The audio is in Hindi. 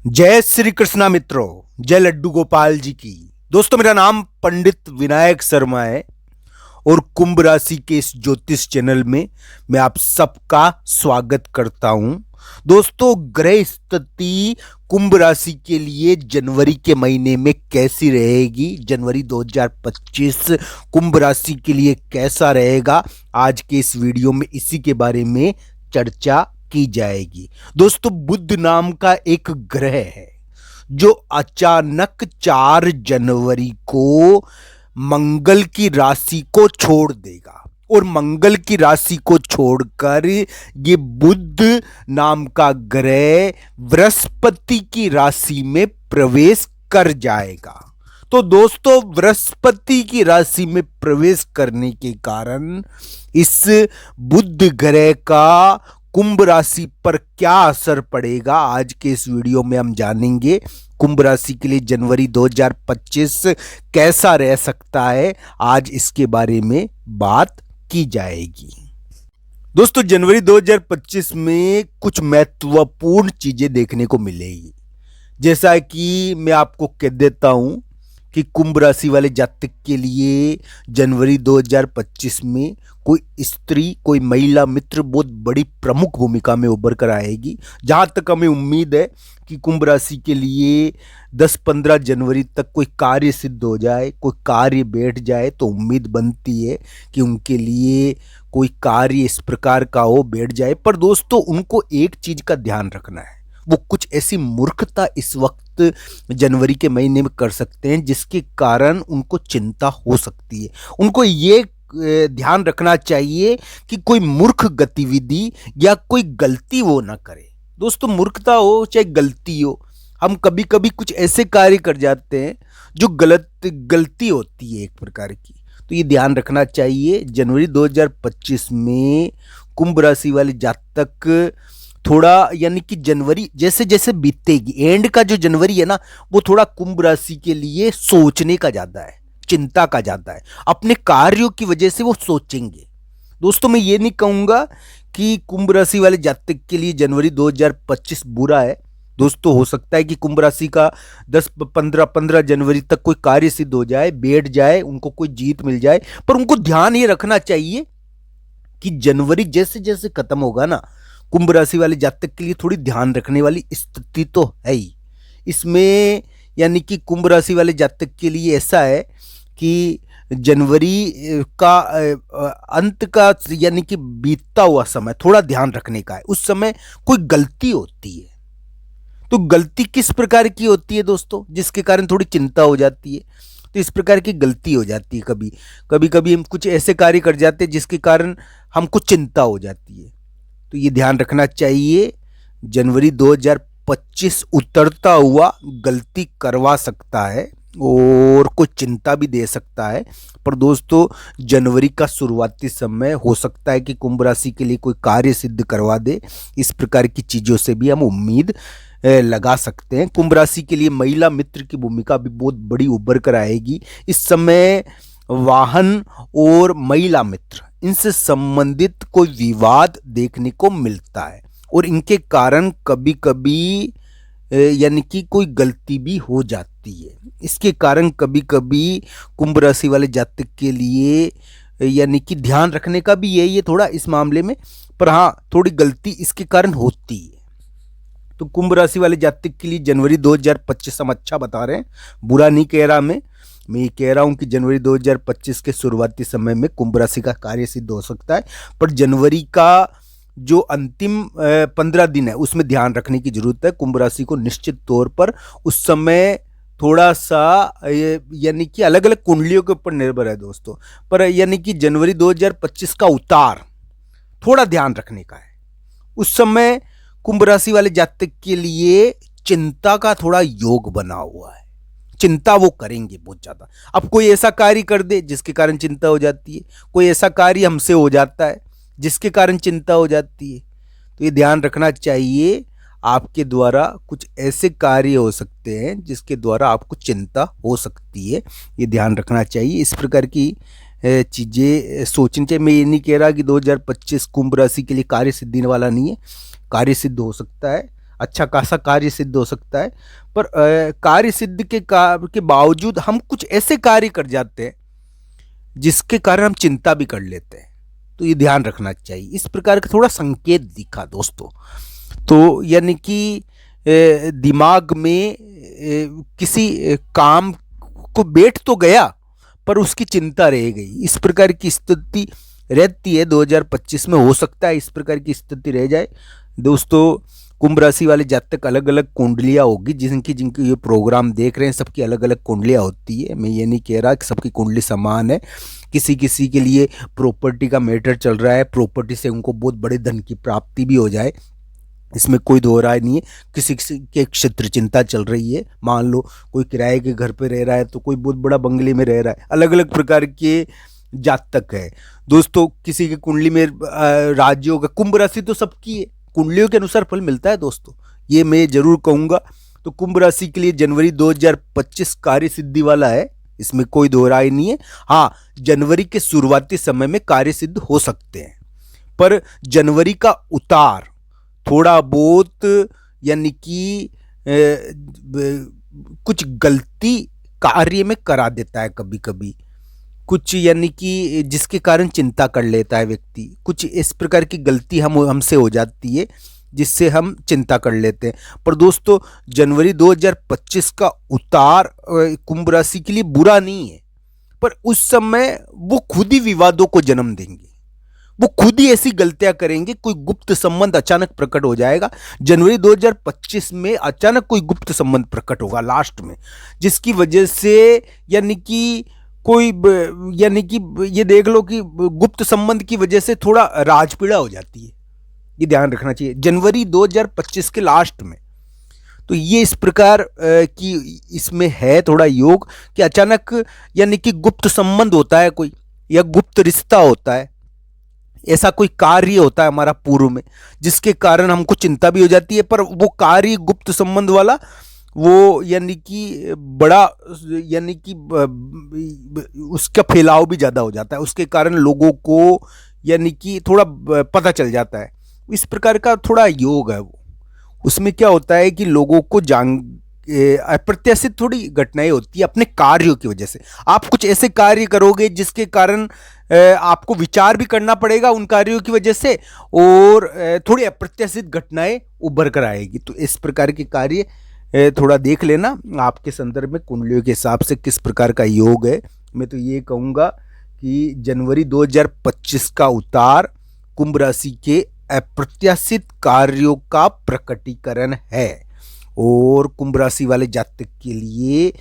जय श्री कृष्णा मित्रों, जय लड्डू गोपाल जी की। दोस्तों, मेरा नाम पंडित विनायक शर्मा है और कुंभ राशि के इस ज्योतिष चैनल में मैं आप सबका स्वागत करता हूं। दोस्तों, ग्रह स्थिति कुंभ राशि के लिए जनवरी के महीने में कैसी रहेगी, जनवरी 2025 कुंभ राशि के लिए कैसा रहेगा, आज के इस वीडियो में इसी के बारे में चर्चा की जाएगी। दोस्तों, बुध नाम का एक ग्रह है जो अचानक 4 जनवरी को मंगल की राशि को छोड़ देगा और मंगल की राशि को छोड़कर ये बुध नाम का ग्रह बृहस्पति की राशि में प्रवेश कर जाएगा। तो दोस्तों, बृहस्पति की राशि में प्रवेश करने के कारण इस बुध ग्रह का कुंभ राशि पर क्या असर पड़ेगा, आज के इस वीडियो में हम जानेंगे। कुंभ राशि के लिए जनवरी 2025 कैसा रह सकता है, आज इसके बारे में बात की जाएगी। दोस्तों, जनवरी 2025 में कुछ महत्वपूर्ण चीजें देखने को मिलेगी। जैसा कि मैं आपको कह देता हूं कि कुंभ राशि वाले जातक के लिए जनवरी 2025 में कोई स्त्री, कोई महिला मित्र बहुत बड़ी प्रमुख भूमिका में उभर कर आएगी। जहां तक हमें उम्मीद है कि कुंभ राशि के लिए 10-15 जनवरी तक कोई कार्य सिद्ध हो जाए, कोई कार्य बैठ जाए, तो उम्मीद बनती है कि उनके लिए कोई कार्य इस प्रकार का हो, बैठ जाए। पर दोस्तों, उनको एक चीज का ध्यान रखना है, वो कुछ ऐसी मूर्खता इस वक्त जनवरी के महीने में कर सकते हैं जिसके कारण उनको चिंता हो सकती है। उनको ये ध्यान रखना चाहिए कि कोई मूर्ख गतिविधि या कोई गलती वो ना करे। दोस्तों, मूर्खता हो चाहे गलती हो, हम कभी कभी कुछ ऐसे कार्य कर जाते हैं जो गलती होती है एक प्रकार की। तो ये ध्यान रखना चाहिए। जनवरी 2025 में कुंभ राशि वाले जातक थोड़ा, यानी कि जनवरी जैसे जैसे बीतेगी, एंड का जो जनवरी है ना, वो थोड़ा कुंभ राशि के लिए सोचने का ज्यादा है, चिंता का ज्यादा है। अपने कार्यों की वजह से वो सोचेंगे। दोस्तों, मैं ये नहीं कहूंगा कि कुंभ राशि वाले जातक के लिए जनवरी 2025 बुरा है। दोस्तों, हो सकता है कि कुंभ राशि का 10-15 जनवरी तक कोई कार्य सिद्ध हो जाए, बैठ जाए, उनको कोई जीत मिल जाए। पर उनको ध्यान ये रखना चाहिए कि जनवरी जैसे जैसे खत्म होगा ना, कुंभ राशि वाले जातक के लिए थोड़ी ध्यान रखने वाली स्थिति तो है ही इसमें। यानी कि कुंभ राशि वाले जातक के लिए ऐसा है कि जनवरी का अंत का, यानी कि बीतता हुआ समय थोड़ा ध्यान रखने का है। उस समय कोई गलती होती है, तो गलती किस प्रकार की होती है दोस्तों, जिसके कारण थोड़ी चिंता हो जाती है। तो इस प्रकार की गलती हो जाती है। कभी कभी हम कुछ ऐसे कार्य कर जाते हैं जिसके कारण हमको चिंता हो जाती है। तो ये ध्यान रखना चाहिए। जनवरी 2025 उतरता हुआ गलती करवा सकता है और कुछ चिंता भी दे सकता है। पर दोस्तों, जनवरी का शुरुआती समय हो सकता है कि कुंभ राशि के लिए कोई कार्य सिद्ध करवा दे। इस प्रकार की चीज़ों से भी हम उम्मीद लगा सकते हैं। कुंभ राशि के लिए महिला मित्र की भूमिका भी बहुत बड़ी उभर कर आएगी। इस समय वाहन और महिला मित्र, इनसे संबंधित कोई विवाद देखने को मिलता है और इनके कारण कभी कभी यानी कि कोई गलती भी हो जाती है। इसके कारण कभी कभी कुंभ राशि वाले जातक के लिए यानी कि ध्यान रखने का भी यही है थोड़ा इस मामले में। पर हाँ, थोड़ी गलती इसके कारण होती है। तो कुंभ राशि वाले जातक के लिए जनवरी 2025 हम अच्छा बता रहे हैं, बुरा नहीं कह रहा। मैं ये कह रहा हूं कि जनवरी 2025 के शुरुआती समय में कुंभ राशि का कार्य सिद्ध हो सकता है। पर जनवरी का जो अंतिम 15 दिन है उसमें ध्यान रखने की जरूरत है कुंभ राशि को निश्चित तौर पर। उस समय थोड़ा सा यानी कि अलग अलग कुंडलियों के ऊपर निर्भर है दोस्तों। पर यानी कि जनवरी 2025 का उतार थोड़ा ध्यान रखने का है। उस समय कुंभ राशि वाले जातक के लिए चिंता का थोड़ा योग बना हुआ है। चिंता वो करेंगे बहुत ज्यादा। अब कोई ऐसा कार्य कर दे जिसके कारण चिंता हो जाती है, कोई ऐसा कार्य हमसे हो जाता है जिसके कारण चिंता हो जाती है। तो ये ध्यान रखना चाहिए, आपके द्वारा कुछ ऐसे कार्य हो सकते हैं जिसके द्वारा आपको चिंता हो सकती है। ये ध्यान रखना चाहिए। इस प्रकार की चीज़ें सोचनी चाहिए। मैं ये नहीं कह रहा कि 2025 कुंभ राशि के लिए कार्य सिद्धि वाला नहीं है, कार्य सिद्ध हो सकता है। अच्छा खासा कार्य सिद्ध हो सकता है। पर कार्य सिद्ध के बावजूद हम कुछ ऐसे कार्य कर जाते हैं जिसके कारण हम चिंता भी कर लेते हैं। तो ये ध्यान रखना चाहिए। इस प्रकार का थोड़ा संकेत दिखा दोस्तों। तो यानी कि दिमाग में किसी काम को बैठ तो गया पर उसकी चिंता रह गई। इस प्रकार की स्थिति रहती है 2025 में। हो सकता है इस प्रकार की स्थिति रह जाए दोस्तों। कुंभ राशि वाले जातक अलग अलग कुंडलियाँ होगी, जिनकी जिनकी ये प्रोग्राम देख रहे हैं सबकी अलग अलग कुंडलियाँ होती है। मैं ये नहीं कह रहा कि सबकी कुंडली समान है। किसी किसी के लिए प्रॉपर्टी का मैटर चल रहा है, प्रॉपर्टी से उनको बहुत बड़े धन की प्राप्ति भी हो जाए, इसमें कोई दो राय नहीं है। किसी किसी के क्षेत्र चिंता चल रही है, मान लो कोई किराए के घर पे रह रहा है तो कोई बहुत बड़ा बंगले में रह रहा है। अलग अलग प्रकार के जातक है दोस्तों। किसी की कुंडली में राज्यों का, कुंभ राशि तो सबकी है, कुंडलियों के अनुसार फल मिलता है दोस्तों, ये मैं जरूर कहूँगा। तो कुंभ राशि के लिए जनवरी 2025 कार्य सिद्धि वाला है, इसमें कोई दो राय नहीं है। हाँ, जनवरी के शुरुआती समय में कार्य सिद्ध हो सकते हैं, पर जनवरी का उतार थोड़ा बहुत यानी कि कुछ गलती कार्य में करा देता है कभी कभी, कुछ यानी कि जिसके कारण चिंता कर लेता है व्यक्ति। कुछ इस प्रकार की गलती हमसे हो जाती है जिससे हम चिंता कर लेते हैं। पर दोस्तों जनवरी 2025 का उतार कुंभ राशि के लिए बुरा नहीं है, पर उस समय वो खुद ही विवादों को जन्म देंगे, वो खुद ही ऐसी गलतियां करेंगे। कोई गुप्त संबंध अचानक प्रकट हो जाएगा जनवरी 2025 में, अचानक कोई गुप्त संबंध प्रकट होगा लास्ट में, जिसकी वजह से यानी कि कोई यानी कि ये देख लो कि गुप्त संबंध की वजह से थोड़ा राजपीड़ा हो जाती है। ये ध्यान रखना चाहिए जनवरी 2025 के लास्ट में। तो ये इस प्रकार की इसमें है थोड़ा योग कि अचानक यानी कि गुप्त संबंध होता है कोई, या गुप्त रिश्ता होता है, ऐसा कोई कार्य होता है हमारा पूर्व में जिसके कारण हमको चिंता भी हो जाती है। पर वो कार्य गुप्त संबंध वाला वो यानी कि बड़ा यानी कि उसका फैलाव भी ज़्यादा हो जाता है, उसके कारण लोगों को यानी कि थोड़ा पता चल जाता है। इस प्रकार का थोड़ा योग है वो। उसमें क्या होता है कि लोगों को अप्रत्याशित थोड़ी घटनाएं होती है अपने कार्यों की वजह से। आप कुछ ऐसे कार्य करोगे जिसके कारण आपको विचार भी करना पड़ेगा उन कार्यों की वजह से, और थोड़ी अप्रत्याशित घटनाएं उभर कर आएगी। तो इस प्रकार के कार्य थोड़ा देख लेना आपके संदर्भ में कुंडलियों के हिसाब से किस प्रकार का योग है। मैं तो ये कहूँगा कि जनवरी 2025 का उतार कुंभ राशि के अप्रत्याशित कार्यों का प्रकटीकरण है, और कुंभ राशि वाले जातक के लिए